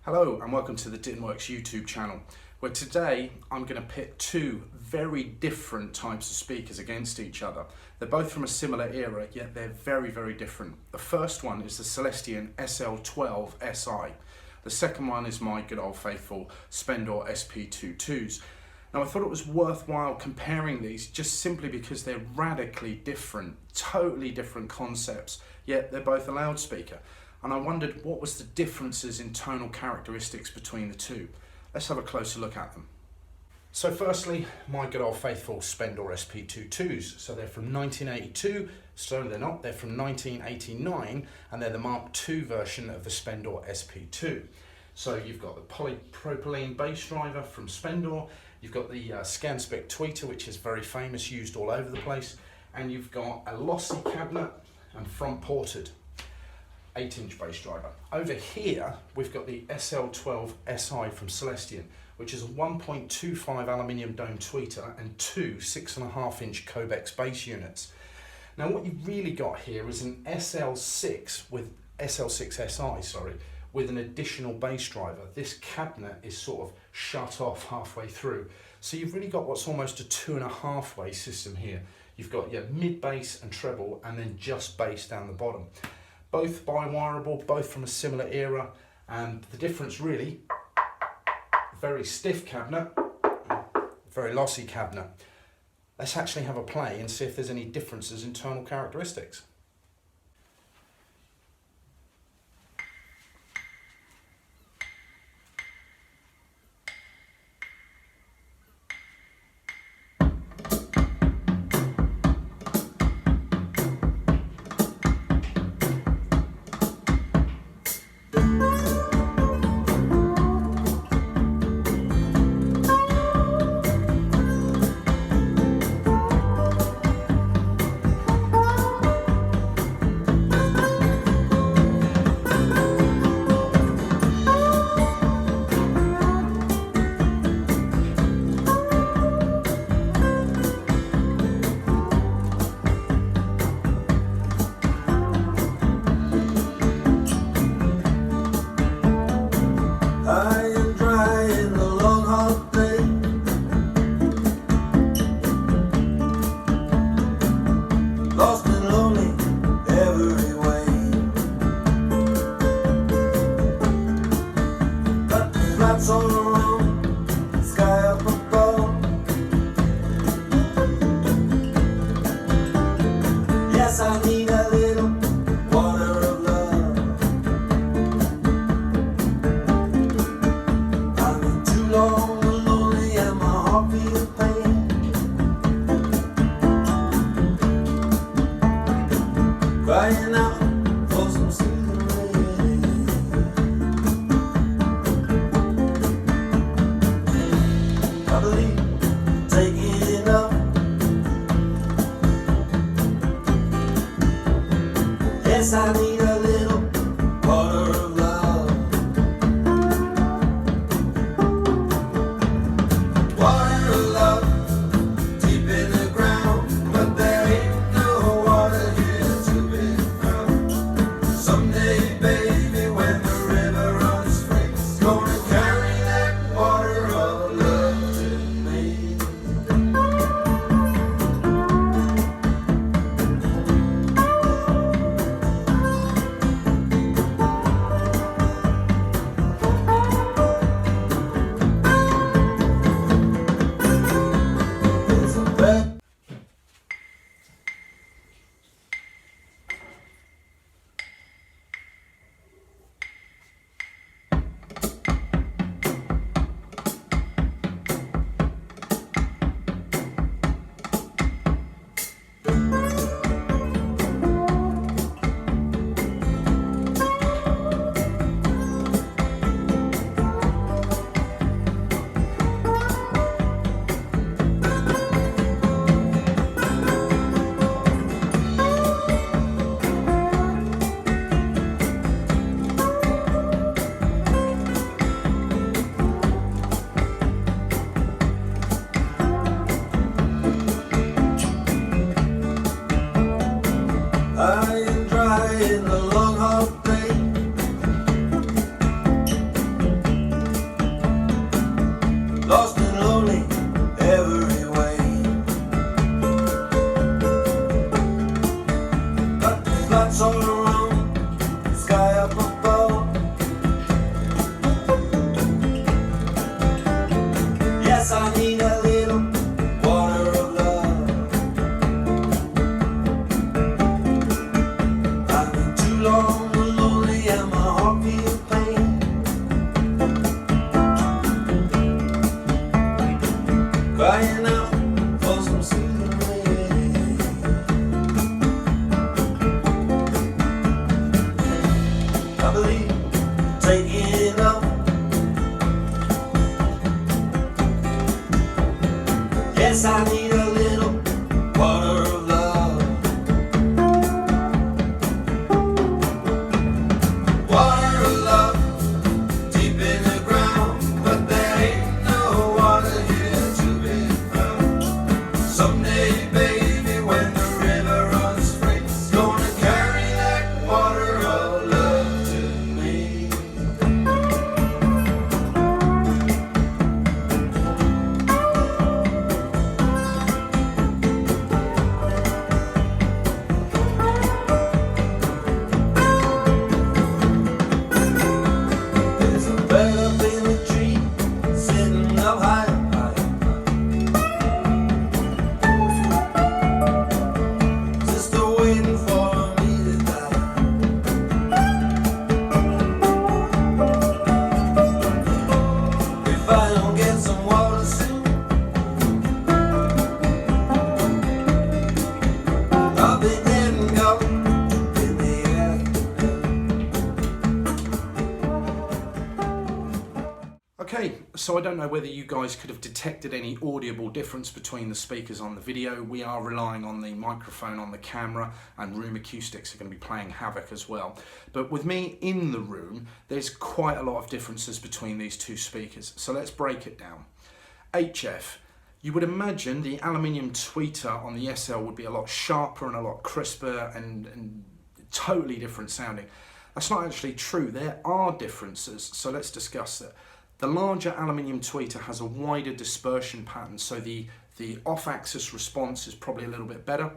Hello and welcome to the Dinworks YouTube channel, where today I'm going to pit two very different types of speakers against each other. They're both from a similar era, yet they're very different. The first one is the Celestion SL12si. The second one is my good old faithful Spendor SP2s. Now I thought it was worthwhile comparing these just simply because they're radically different, totally different concepts, yet they're both a loudspeaker. And I wondered what was the differences in tonal characteristics between the two. Let's have a closer look at them. So firstly, my good old faithful Spendor SP2s. So they're from 1982, so they're not, they're from 1989, and they're the Mark II version of the Spendor SP2. So you've got the polypropylene bass driver from Spendor, you've got the Scanspec tweeter, which is very famous, used all over the place, and you've got a lossy cabinet and front ported 8-inch bass driver. Over here we've got the SL12si from Celestion, which is a 1.25 aluminium dome tweeter and two 6.5-inch Cobex bass units. Now what you've really got here is an SL6si with an additional bass driver. This cabinet is sort of shut off halfway through, so you've really got what's almost a 2.5 way system here. You've got your mid bass and treble, and then just bass down the bottom. Both bi-wireable, both from a similar era, and the difference really, very stiff cabinet, very lossy cabinet. Let's actually have a play and see if there's any differences in tonal characteristics. I need a little water of love. I've been too long and lonely and my heart feels pain. Crying out for some soothing rain. I believe I'm taking enough. Yes, I need a little water of love. Water of love, deep in the ground, but there ain't no water here to be found. Someday, baby, when the river runs free, it's gonna carry that water of love to me. in the long hot day. lights all around, sky up above. Yes, I need a little water of love. I've been too long lonely and my heart feels pain. Crying out for some soothing rain. I believe taking it up. Yes, I need a little water of love. Water of love, deep in the ground, but there ain't no water here to be found. Someday, baby, when the river runs free, it's gonna carry that water of love to me. There's a bird up in the tree, sitting up high, just waiting for me to die. If I don't get some water soon, I'll be dead and gone in the afternoon. Okay, so I don't know whether you guys could have detected any audible difference between the speakers on the video. We are relying on the microphone on the camera, and room acoustics are going to be playing havoc as well. But with me in the room, there's quite a lot of differences between these two speakers. So let's break it down. HF. You would imagine the aluminium tweeter on the SL would be a lot sharper and a lot crisper and totally different sounding. That's not actually true. There are differences, so let's discuss that. The larger aluminium tweeter has a wider dispersion pattern, so the off-axis response is probably a little bit better,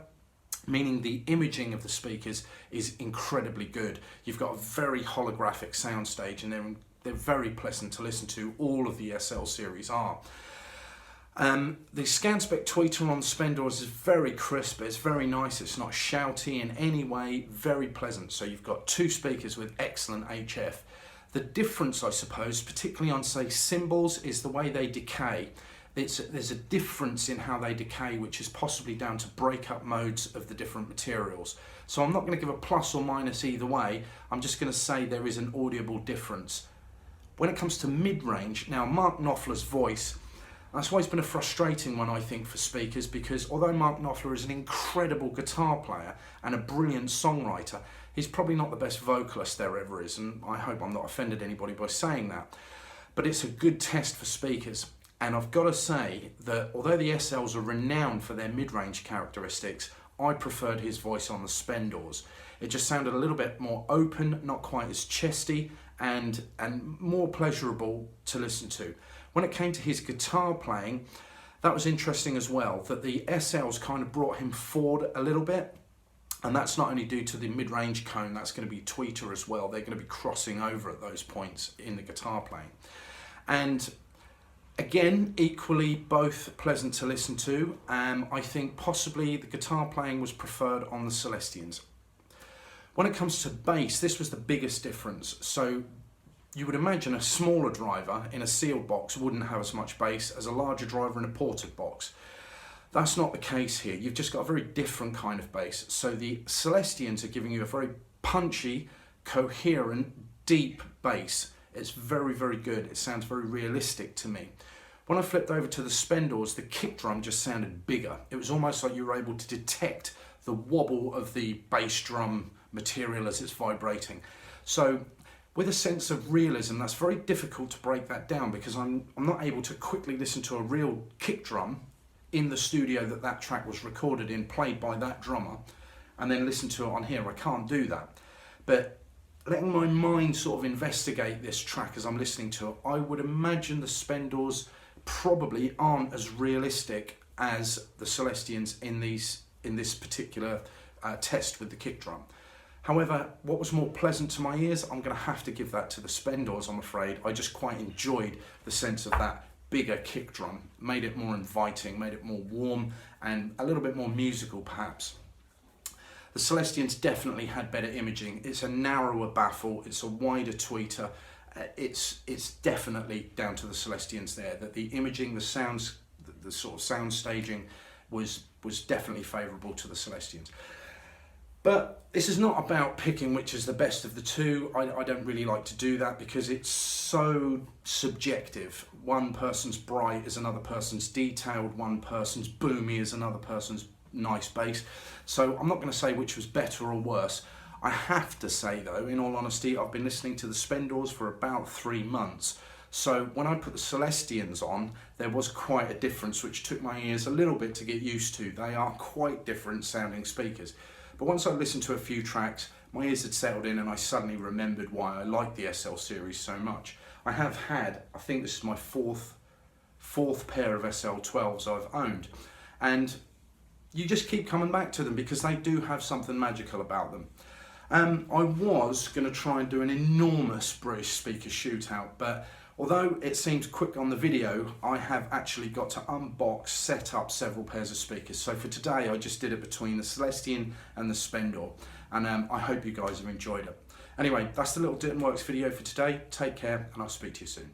meaning the imaging of the speakers is incredibly good. You've got a very holographic soundstage, and they're very pleasant to listen to. All of the SL series are. The Scanspec tweeter on the Spendors is very crisp, it's very nice, it's not shouty in any way, very pleasant. So you've got two speakers with excellent HF. The difference, I suppose, particularly on, say, cymbals, is the way they decay. There's a difference in how they decay, which is possibly down to breakup modes of the different materials. So I'm not going to give a plus or minus either way, I'm just going to say there is an audible difference. When it comes to mid-range, now Mark Knopfler's voice, that's always been a frustrating one, I think, for speakers, because although Mark Knopfler is an incredible guitar player and a brilliant songwriter, he's probably not the best vocalist there ever is, and I hope I'm not offended anybody by saying that. But it's a good test for speakers, and I've got to say that although the SLs are renowned for their mid-range characteristics, I preferred his voice on the Spendors. It just sounded a little bit more open, not quite as chesty, and more pleasurable to listen to. When it came to his guitar playing, that was interesting as well, that the SLs kind of brought him forward a little bit. And that's not only due to the mid-range cone, that's going to be tweeter as well. They're going to be crossing over at those points in the guitar playing. And again, equally both pleasant to listen to. I think possibly the guitar playing was preferred on the Celestions. When it comes to bass, this was the biggest difference. So you would imagine a smaller driver in a sealed box wouldn't have as much bass as a larger driver in a ported box. That's not the case here. You've just got a very different kind of bass. So the Celestions are giving you a very punchy, coherent, deep bass. It's very, very good. It sounds very realistic to me. When I flipped over to the Spendors, the kick drum just sounded bigger. It was almost like you were able to detect the wobble of the bass drum material as it's vibrating. So with a sense of realism, that's very difficult to break that down, because I'm not able to quickly listen to a real kick drum in the studio that track was recorded in, played by that drummer, and then listen to it on here. I can't do that. But letting my mind sort of investigate this track as I'm listening to it, I would imagine the Spendors probably aren't as realistic as the Celestions in this particular test with the kick drum. However, what was more pleasant to my ears, I'm going to have to give that to the Spendors, I'm afraid. I just quite enjoyed the sense of that bigger kick drum, made it more inviting, made it more warm and a little bit more musical perhaps. The Celestion's definitely had better imaging. It's a narrower baffle, it's a wider tweeter. It's definitely down to the Celestion's there, that the imaging, the sounds, the sort of sound staging was definitely favourable to the Celestion's. But this is not about picking which is the best of the two. I don't really like to do that because it's so subjective. One person's bright is another person's detailed, one person's boomy is another person's nice bass. So I'm not going to say which was better or worse. I have to say though, in all honesty, I've been listening to the Spendors for about 3 months. So when I put the Celestion's on, there was quite a difference which took my ears a little bit to get used to. They are quite different sounding speakers. But once I listened to a few tracks, my ears had settled in and I suddenly remembered why I like the SL series so much. I have had, I think this is my fourth pair of SL12s I've owned. And you just keep coming back to them because they do have something magical about them. I was going to try and do an enormous British speaker shootout, but although it seems quick on the video, I have actually got to unbox, set up several pairs of speakers. So for today, I just did it between the Celestion and the Spendor, and I hope you guys have enjoyed it. Anyway, that's the little Ditton Works video for today. Take care, and I'll speak to you soon.